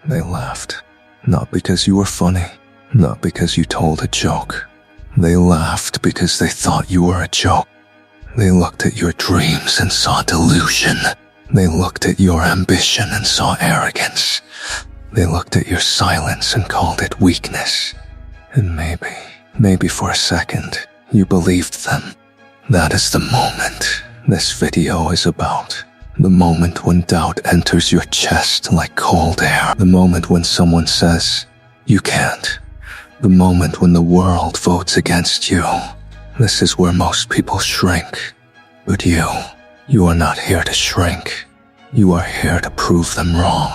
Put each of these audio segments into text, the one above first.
They laughed. Not because you were funny, not because you told a joke. They laughed because they thought you were a joke. They looked at your dreams and saw delusion. They looked at your ambition and saw arrogance. They looked at your silence and called it weakness. And maybe for a second, you believed them. That is the moment this video is about. The moment when doubt enters your chest like cold air. The moment when someone says, you can't. The moment when the world votes against you. This is where most people shrink. But you are not here to shrink. You are here to prove them wrong.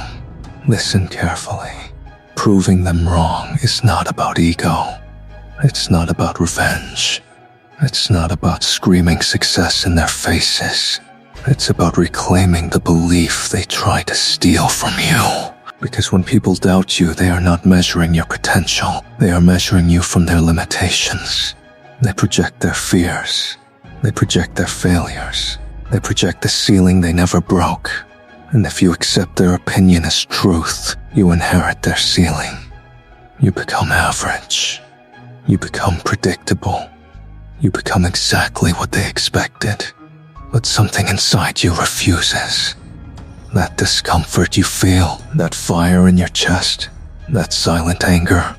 Listen carefully. Proving them wrong is not about ego. It's not about revenge. It's not about screaming success in their faces. It's about reclaiming the belief they try to steal from you. Because when people doubt you, they are not measuring your potential. They are measuring you from their limitations. They project their fears. They project their failures. They project the ceiling they never broke. And if you accept their opinion as truth, you inherit their ceiling. You become average. You become predictable. You become exactly what they expected. But something inside you refuses. That discomfort you feel, that fire in your chest, that silent anger,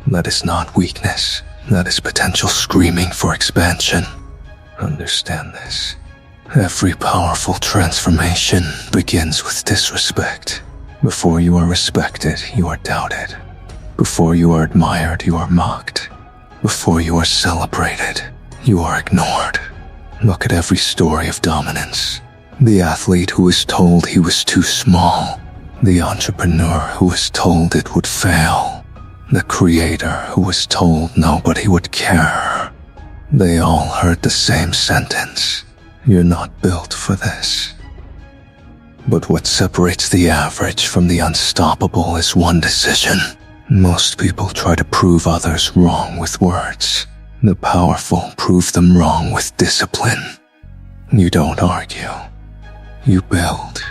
that is not weakness. That is potential screaming for expansion. Understand this. Every powerful transformation begins with disrespect. Before you are respected, you are doubted. Before you are admired, you are mocked. Before you are celebrated, you are ignored. Look at every story of dominance. The athlete who was told he was too small. The entrepreneur who was told it would fail. The creator who was told nobody would care. They all heard the same sentence. You're not built for this. But what separates the average from the unstoppable is one decision. Most people try to prove others wrong with words. The powerful prove them wrong with discipline. You don't argue. You build.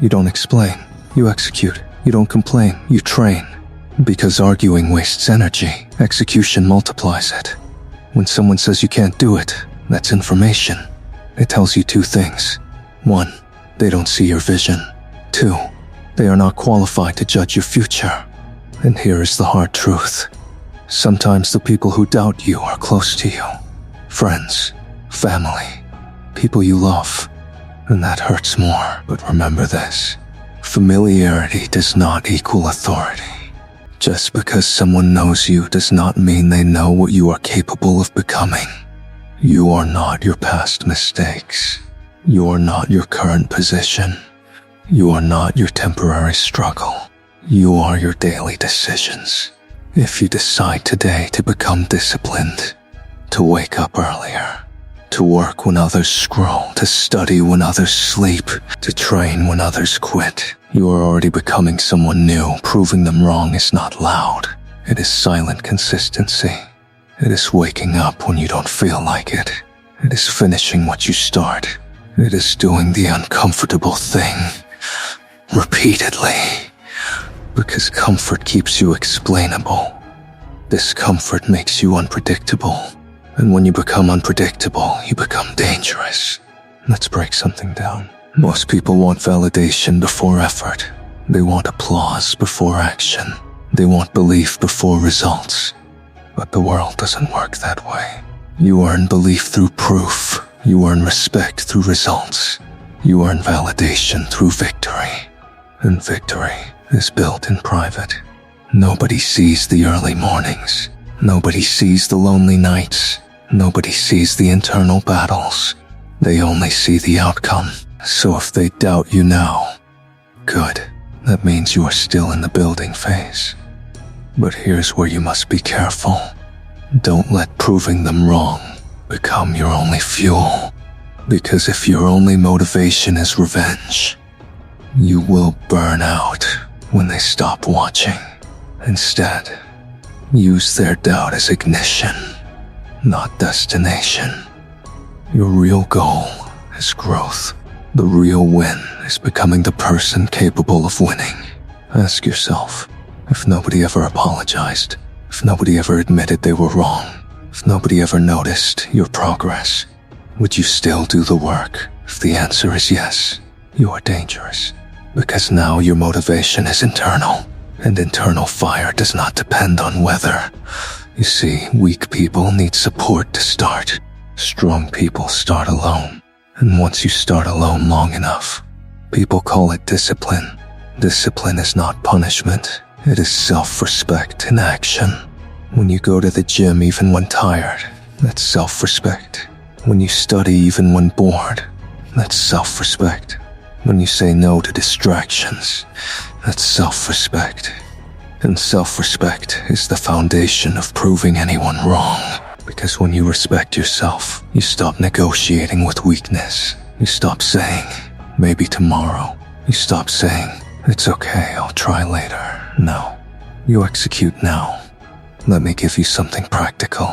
You don't explain. You execute. You don't complain. You train. Because arguing wastes energy. Execution multiplies it. When someone says you can't do it, that's information. It tells you two things. 1, they don't see your vision. 2, they are not qualified to judge your future. And here is the hard truth. Sometimes the people who doubt you are close to you. Friends, family, people you love. And that hurts more. But remember this. Familiarity does not equal authority. Just because someone knows you does not mean they know what you are capable of becoming. You are not your past mistakes. You are not your current position. You are not your temporary struggle. You are your daily decisions. If you decide today to become disciplined, to wake up earlier, to work when others scroll, to study when others sleep, to train when others quit, you are already becoming someone new. Proving them wrong is not loud. It is silent consistency. It is waking up when you don't feel like it. It is finishing what you start. It is doing the uncomfortable thing repeatedly. Because comfort keeps you explainable. Discomfort makes you unpredictable. And when you become unpredictable, you become dangerous. Let's break something down. Most people want validation before effort. They want applause before action. They want belief before results. But the world doesn't work that way. You earn belief through proof. You earn respect through results. You earn validation through victory. And victory is built in private. Nobody sees the early mornings. Nobody sees the lonely nights. Nobody sees the internal battles. They only see the outcome. So if they doubt you now, good. That means you are still in the building phase. But here's where you must be careful. Don't let proving them wrong become your only fuel. Because if your only motivation is revenge, you will burn out when they stop watching. Instead, use their doubt as ignition, not destination. Your real goal is growth. The real win is becoming the person capable of winning. Ask yourself, if nobody ever apologized, if nobody ever admitted they were wrong, if nobody ever noticed your progress, would you still do the work? If the answer is yes, you are dangerous. Because now your motivation is internal, and internal fire does not depend on weather. You see, weak people need support to start. Strong people start alone. And once you start alone long enough, people call it discipline. Discipline is not punishment. It is self-respect in action. When you go to the gym even when tired, that's self-respect. When you study even when bored, that's self-respect. When you say no to distractions, that's self-respect. And self-respect is the foundation of proving anyone wrong. Because when you respect yourself, you stop negotiating with weakness. You stop saying, maybe tomorrow. You stop saying, it's okay, I'll try later. No, you execute now. Let me give you something practical.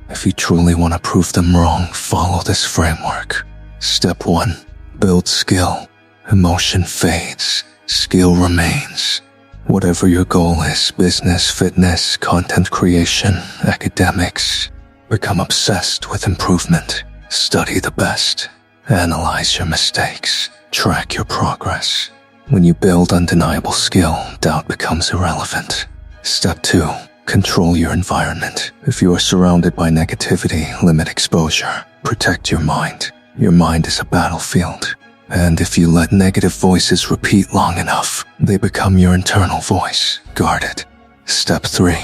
If you truly want to prove them wrong, follow this framework. Step 1, build skill. Emotion fades, skill remains. Whatever your goal is, business, fitness, content creation, academics, become obsessed with improvement. Study the best. Analyze your mistakes. Track your progress. When you build undeniable skill, doubt becomes irrelevant. Step 2, control your environment. If you are surrounded by negativity, limit exposure. Protect your mind. Your mind is a battlefield. And if you let negative voices repeat long enough, they become your internal voice. Guard it. Step 3,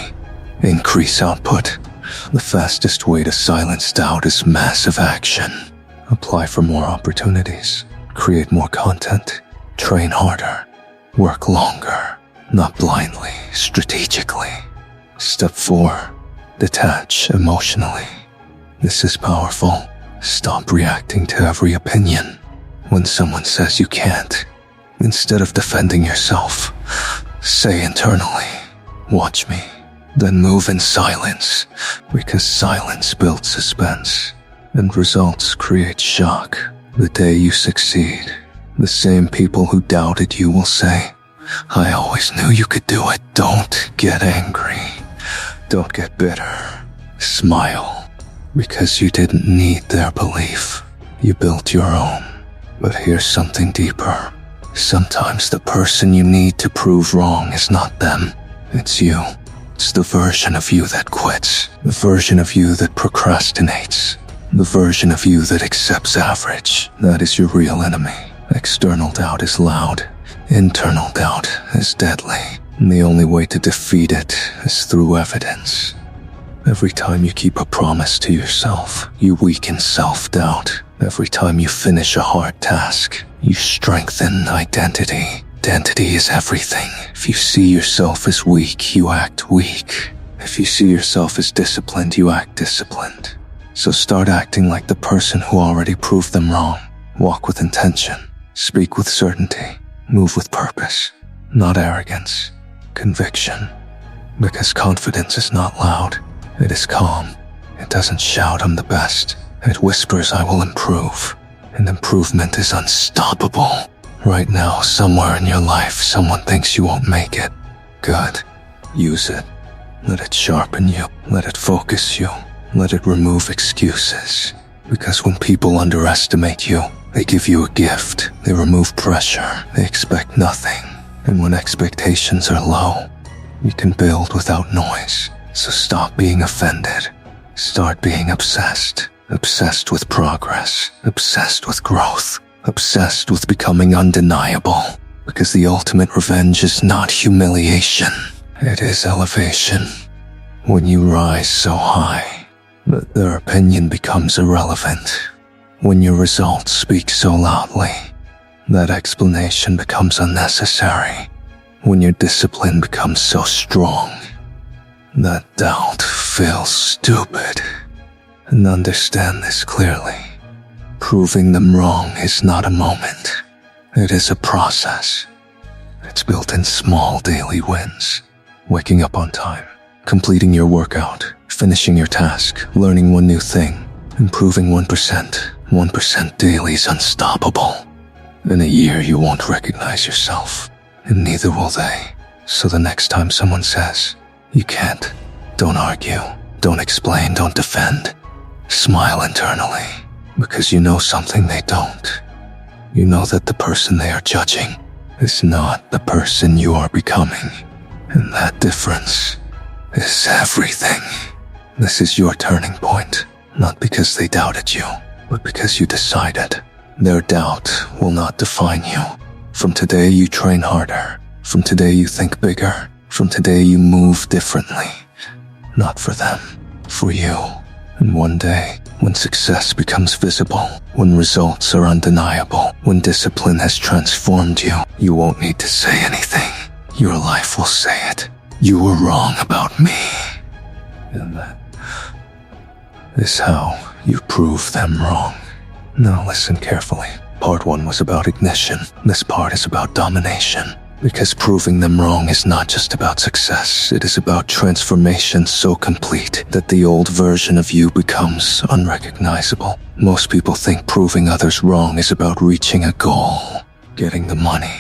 increase output. The fastest way to silence doubt is massive action. Apply for more opportunities. Create more content. Train harder. Work longer. Not blindly, strategically. Step 4, detach emotionally. This is powerful. Stop reacting to every opinion. When someone says you can't, instead of defending yourself, say internally, watch me, then move in silence, because silence builds suspense, and results create shock. The day you succeed, the same people who doubted you will say, I always knew you could do it. Don't get angry. Don't get bitter. Smile, because you didn't need their belief. You built your own. But here's something deeper. Sometimes the person you need to prove wrong is not them. It's you. It's the version of you that quits. The version of you that procrastinates. The version of you that accepts average. That is your real enemy. External doubt is loud. Internal doubt is deadly. And the only way to defeat it is through evidence. Every time you keep a promise to yourself, you weaken self-doubt. Every time you finish a hard task, you strengthen identity. Identity is everything. If you see yourself as weak, you act weak. If you see yourself as disciplined, you act disciplined. So start acting like the person who already proved them wrong. Walk with intention. Speak with certainty. Move with purpose. Not arrogance. Conviction. Because confidence is not loud. It is calm. It doesn't shout, I'm the best. It whispers, I will improve. And improvement is unstoppable. Right now, somewhere in your life, someone thinks you won't make it. Good. Use it. Let it sharpen you. Let it focus you. Let it remove excuses. Because when people underestimate you, they give you a gift. They remove pressure. They expect nothing. And when expectations are low, you can build without noise. So stop being offended. Start being obsessed. Obsessed with progress. Obsessed with growth. Obsessed with becoming undeniable. Because the ultimate revenge is not humiliation. It is elevation. When you rise so high that their opinion becomes irrelevant. When your results speak so loudly that explanation becomes unnecessary. When your discipline becomes so strong that doubt feels stupid. And understand this clearly. Proving them wrong is not a moment. It is a process. It's built in small daily wins. Waking up on time, completing your workout, finishing your task, learning one new thing, improving 1%. 1% daily is unstoppable. In a year, you won't recognize yourself, and neither will they. So the next time someone says, "You can't," don't argue, don't explain, don't defend. Smile internally, because you know something they don't. You know that the person they are judging is not the person you are becoming. And that difference is everything. This is your turning point, not because they doubted you, but because you decided. Their doubt will not define you. From today you train harder. From today you think bigger. From today you move differently. Not for them, for you. And one day, when success becomes visible, when results are undeniable, when discipline has transformed you, you won't need to say anything. Your life will say it. You were wrong about me. And that is how you prove them wrong. Now listen carefully. Part 1 was about ignition. This part is about domination. Because proving them wrong is not just about success. It is about transformation so complete that the old version of you becomes unrecognizable. Most people think proving others wrong is about reaching a goal. Getting the money,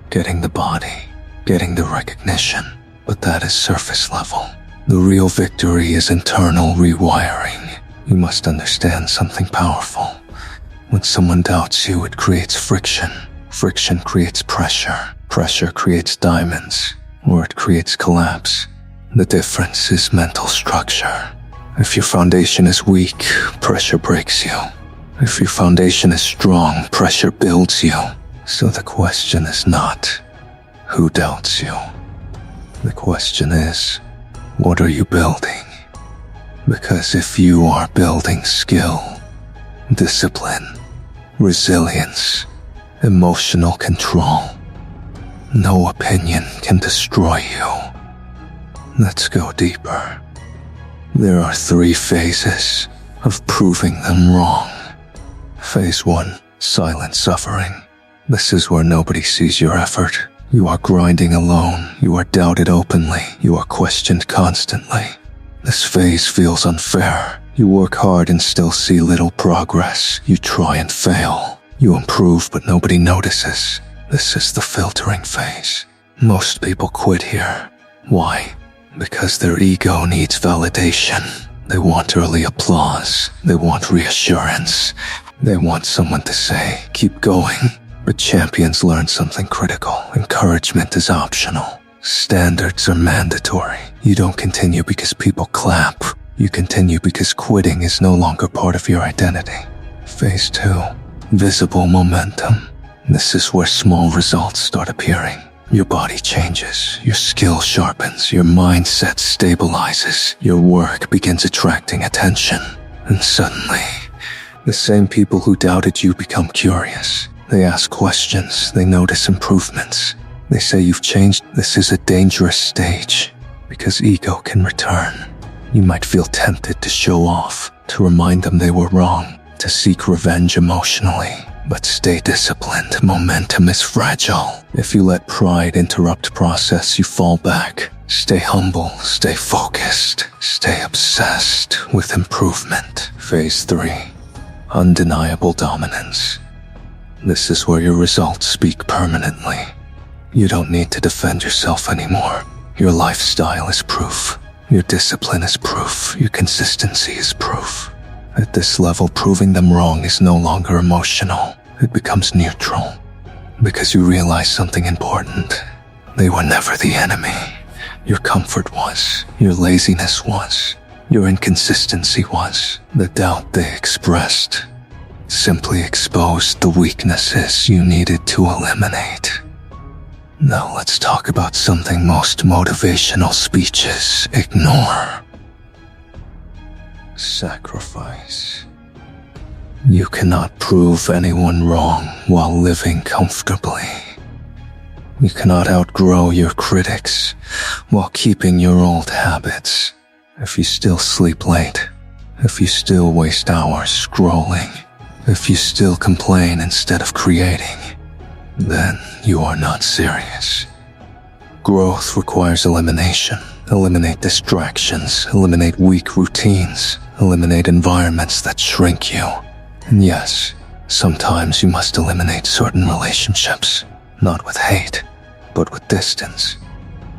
getting the body, getting the recognition. But that is surface level. The real victory is internal rewiring. You must understand something powerful. When someone doubts you, it creates friction. Friction creates pressure. Pressure creates diamonds, or it creates collapse. The difference is mental structure. If your foundation is weak, pressure breaks you. If your foundation is strong, pressure builds you. So the question is not, who doubts you? The question is, what are you building? Because if you are building skill, discipline, resilience, emotional control, no opinion can destroy you. Let's go deeper. There are 3 phases of proving them wrong. Phase 1, silent suffering. This is where nobody sees your effort. You are grinding alone. You are doubted openly. You are questioned constantly. This phase feels unfair. You work hard and still see little progress. You try and fail. You improve, but nobody notices. This is the filtering phase. Most people quit here. Why? Because their ego needs validation. They want early applause. They want reassurance. They want someone to say, "Keep going." But champions learn something critical. Encouragement is optional. Standards are mandatory. You don't continue because people clap. You continue because quitting is no longer part of your identity. Phase 2, visible momentum. This is where small results start appearing. Your body changes, your skill sharpens, your mindset stabilizes, your work begins attracting attention. And suddenly, the same people who doubted you become curious. They ask questions, they notice improvements. They say you've changed. This is a dangerous stage, because ego can return. You might feel tempted to show off, to remind them they were wrong, to seek revenge emotionally. But stay disciplined. Momentum is fragile. If you let pride interrupt process, you fall back. Stay humble, stay focused, stay obsessed with improvement. Phase 3, undeniable dominance. This is where your results speak permanently. You don't need to defend yourself anymore. Your lifestyle is proof. Your discipline is proof. Your consistency is proof. At this level, proving them wrong is no longer emotional. It becomes neutral. Because you realize something important. They were never the enemy. Your comfort was. Your laziness was. Your inconsistency was. The doubt they expressed simply exposed the weaknesses you needed to eliminate. Now let's talk about something most motivational speeches ignore. Sacrifice. You cannot prove anyone wrong while living comfortably. You cannot outgrow your critics while keeping your old habits. If you still sleep late, if you still waste hours scrolling, if you still complain instead of creating, then you are not serious. Growth requires elimination. Eliminate distractions, eliminate weak routines, eliminate environments that shrink you. And yes, sometimes you must eliminate certain relationships, not with hate, but with distance.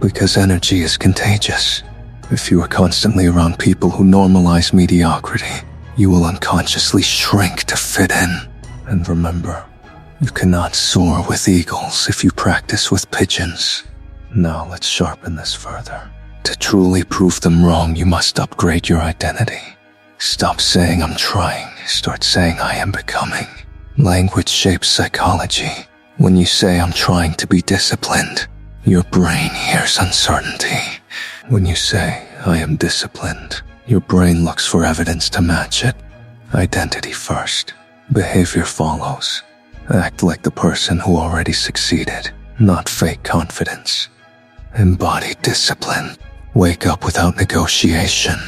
because energy is contagious. If you are constantly around people who normalize mediocrity, you will unconsciously shrink to fit in. And remember, you cannot soar with eagles if you practice with pigeons. Now let's sharpen this further. To truly prove them wrong, you must upgrade your identity. Stop saying I'm trying, start saying I am becoming. Language shapes psychology. When you say I'm trying to be disciplined, your brain hears uncertainty. When you say I am disciplined, your brain looks for evidence to match it. Identity first. Behavior follows. Act like the person who already succeeded, not fake confidence. Embody discipline. Wake up without negotiation.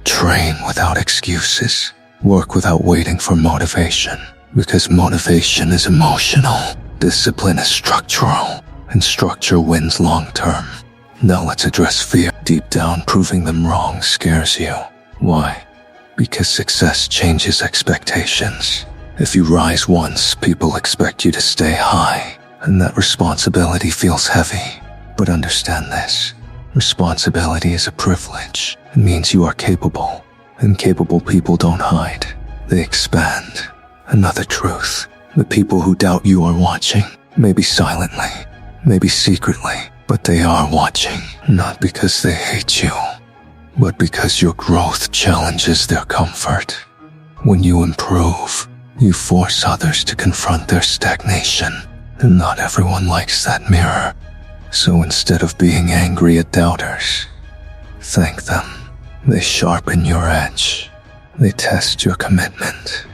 Train without excuses. Work without waiting for motivation. Because motivation is emotional. Discipline is structural. And structure wins long term. Now let's address fear. Deep down, proving them wrong scares you. Why? Because success changes expectations. If you rise once, people expect you to stay high, and that responsibility feels heavy. But understand this. Responsibility is a privilege. It means you are capable, and capable people don't hide. They expand. Another truth. The people who doubt you are watching, maybe silently, maybe secretly, but they are watching, not because they hate you, but because your growth challenges their comfort. When you improve, you force others to confront their stagnation, and not everyone likes that mirror. So instead of being angry at doubters, thank them. They sharpen your edge. They test your commitment.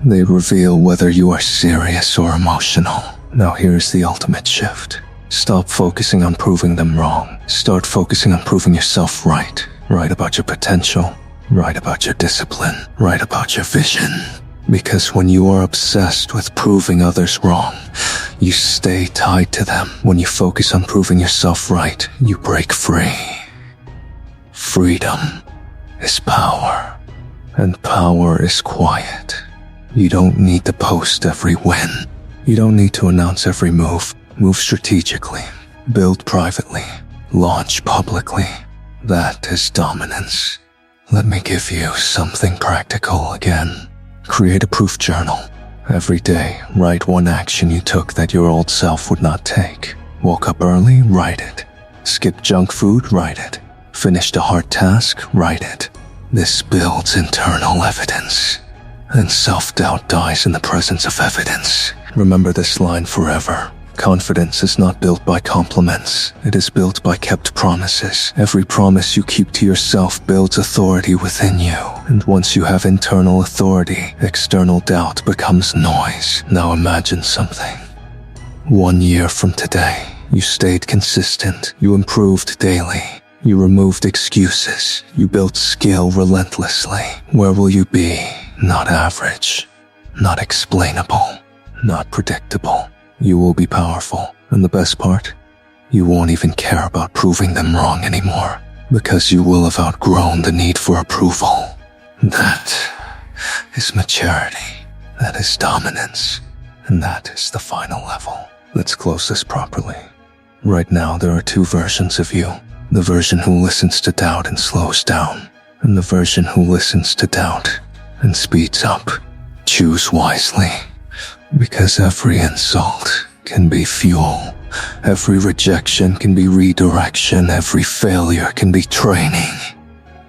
They reveal whether you are serious or emotional. Now here's the ultimate shift. Stop focusing on proving them wrong. Start focusing on proving yourself right. Right about your potential. Right about your discipline. Right about your vision. Because when you are obsessed with proving others wrong, you stay tied to them. When you focus on proving yourself right, you break free. Freedom is power. And power is quiet. You don't need to post every win. You don't need to announce every move. Move strategically. Build privately. Launch publicly. That is dominance. Let me give you something practical again. Create a proof journal. Every day, write one action you took that your old self would not take. Woke up early, write it. Skipped junk food, write it. Finished a hard task, write it. This builds internal evidence. And self-doubt dies in the presence of evidence. Remember this line forever. Confidence is not built by compliments. It is built by kept promises. Every promise you keep to yourself builds authority within you. And once you have internal authority, external doubt becomes noise. Now imagine something. 1 year from today, you stayed consistent. You improved daily. You removed excuses. You built skill relentlessly. Where will you be? Not average, not explainable, not predictable. You will be powerful, and the best part? You won't even care about proving them wrong anymore, because you will have outgrown the need for approval. That is maturity, that is dominance, and that is the final level. Let's close this properly. Right now there are two versions of you. The version who listens to doubt and slows down, and the version who listens to doubt and speeds up. Choose wisely, because every insult can be fuel. Every rejection can be redirection. Every failure can be training.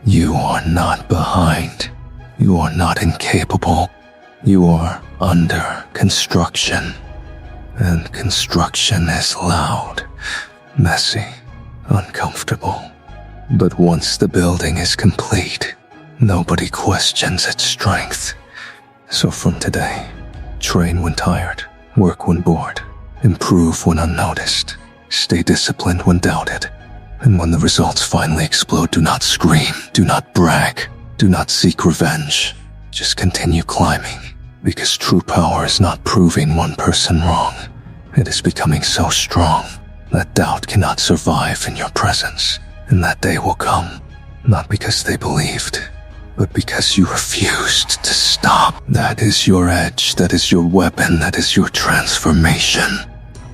You are not behind. You are not incapable. You are under construction. And construction is loud, messy, uncomfortable. But once the building is complete, nobody questions its strength. So from today, train when tired, work when bored, improve when unnoticed, stay disciplined when doubted. And when the results finally explode, do not scream, do not brag, do not seek revenge. Just continue climbing, because true power is not proving one person wrong. It is becoming so strong that doubt cannot survive in your presence. And that day will come, not because they believed, but because you refused to stop. That is your edge, that is your weapon, that is your transformation.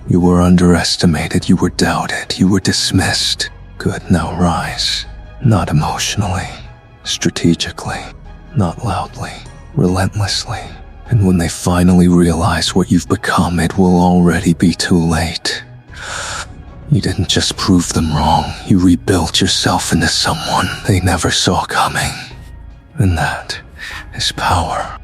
You were underestimated, you were doubted, you were dismissed. Good, now rise. Not emotionally, strategically, not loudly, relentlessly. And when they finally realize what you've become, it will already be too late. You didn't just prove them wrong, you rebuilt yourself into someone they never saw coming. And that is power.